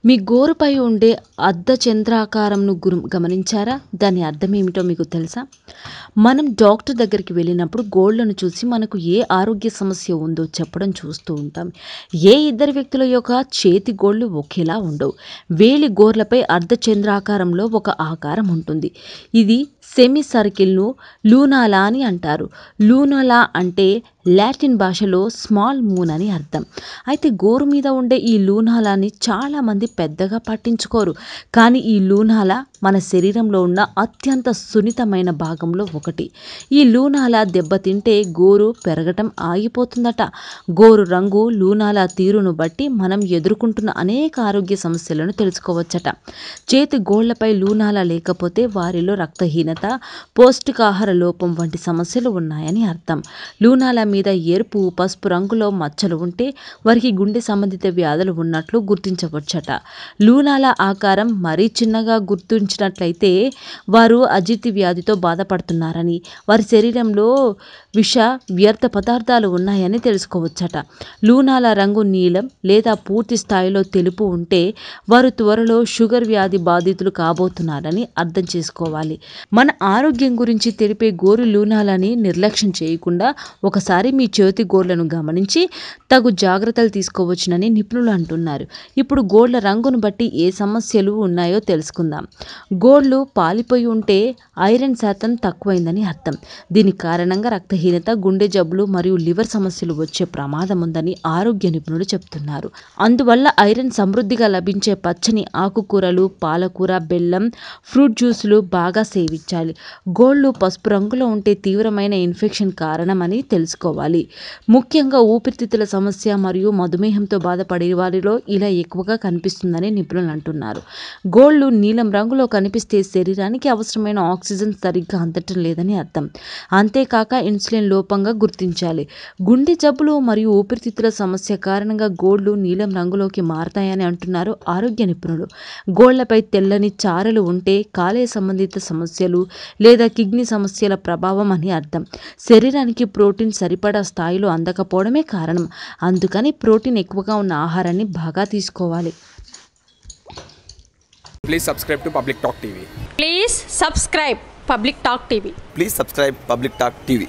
మీ గోరుపై ఉండే అర్ధచంద్రాకారంను గమనించారా? దాని అర్థం ఏమిటో మీకు తెలుసా? మనం డాక్టర్ దగ్గరికి వెళ్ళినప్పుడు గోళ్ళను చూసి మనకు ఏ ఆరోగ్య సమస్య ఉందో చెప్పడం చూస్తూ ఉంటాం. ఏ ఇద్దరు వ్యక్తుల యొక్క చేతి గోళ్ళు ఒకేలా ఉండవు. వేలి గోర్లపై అర్ధచంద్రాకారంలో ఒక ఆకారం ఉంటుంది. ఇది సెమీ సర్కిల్ను లూనాలా అని అంటారు. లూనాలా అంటే లాటిన్ భాషలో స్మాల్ మూన్ అని అర్థం. అయితే గోరు మీద ఉండే ఈ లూనాలాని చాలామంది పెద్దగా పట్టించుకోరు. కానీ ఈ లూనాలా మన శరీరంలో ఉన్న అత్యంత సున్నితమైన భాగంలో ఒకటి. ఈ లూనాలా దెబ్బతింటే గోరు పెరగటం ఆగిపోతుందట. గోరు రంగు, లూనాలా తీరును బట్టి మనం ఎదుర్కొంటున్న అనేక ఆరోగ్య సమస్యలను తెలుసుకోవచ్చట. చేతి గోళ్లపై లూనాలా లేకపోతే వారిలో రక్తహీనత, పౌష్టికాహార లోపం వంటి సమస్యలు ఉన్నాయని అర్థం. లూనాలా మీద ఎరుపు, పసుపు రంగులో మచ్చలు ఉంటే వారికి గుండె సంబంధిత వ్యాధులు ఉన్నట్లు గుర్తించవచ్చట. లూనాలా ఆకారం మరీ చిన్నగా గుర్తించినట్లయితే వారు అజీర్తి వ్యాధితో బాధపడుతున్నారని, వారి శరీరంలో విష వ్యర్థ పదార్థాలు ఉన్నాయని తెలుసుకోవచ్చట. లూనాలా రంగు నీలం లేదా పూర్తి స్థాయిలో తెలుపు ఉంటే వారు త్వరలో షుగర్ వ్యాధి బాధితులు కాబోతున్నారని అర్థం చేసుకోవాలి. మన ఆరోగ్యం గురించి తెలిపే గోరు లూనాలని నిర్లక్ష్యం చేయకుండా ఒకసారి మీ చేతి గోళ్లను గమనించి తగు జాగ్రత్తలు తీసుకోవచ్చునని నిపుణులు అంటున్నారు. ఇప్పుడు గోళ్ల రంగును బట్టి ఏ సమస్యలు ఉన్నాయో తెలుసుకుందాం. గోళ్లు పాలిపోయి ఉంటే ఐరన్ శాతం తక్కువైందని అర్థం. దీని కారణంగా రక్తహీనత, గుండె జబ్బులు మరియు లివర్ సమస్యలు వచ్చే ప్రమాదం ఉందని ఆరోగ్య నిపుణులు చెప్తున్నారు. అందువల్ల ఐరన్ సమృద్ధిగా లభించే పచ్చని ఆకుకూరలు, పాలకూర, బెల్లం, ఫ్రూట్ జ్యూసులు బాగా సేవించాలి. గోళ్లు పసుపు రంగులో ఉంటే తీవ్రమైన ఇన్ఫెక్షన్ కారణమని తెలుసుకోవాలి. ముఖ్యంగా ఊపిరితిత్తుల సమస్య మరియు మధుమేహంతో బాధపడే వారిలో ఇలా ఎక్కువగా కనిపిస్తుందని నిపుణులు అంటున్నారు. గోళ్లు నీలం రంగులో కనిపిస్తే శరీరానికి అవసరమైన ఆక్సిజన్ సరిగ్గా అందటం లేదని అర్థం. అంతేకాక ఇన్సులిన్ లోపంగా గుర్తించాలి. గుండె జబ్బులు మరియు ఊపిరితిత్తుల సమస్య కారణంగా గోళ్లు నీలం రంగులోకి మారతాయని అంటున్నారు ఆరోగ్య నిపుణులు. గోళ్లపై తెల్లని చారలు ఉంటే కాలేయ సంబంధిత సమస్యలు లేదా కిడ్నీ సమస్యల ప్రభావం అని అర్థం. శరీరానికి ప్రోటీన్ సరిపడా స్థాయిలో అందకపోవడమే కారణం. అందుకని ప్రోటీన్ ఎక్కువగా ఉన్న ఆహారాన్ని బాగా తీసుకోవాలి. Please subscribe to Public Talk TV. Please subscribe Public Talk TV. Please subscribe Public Talk TV.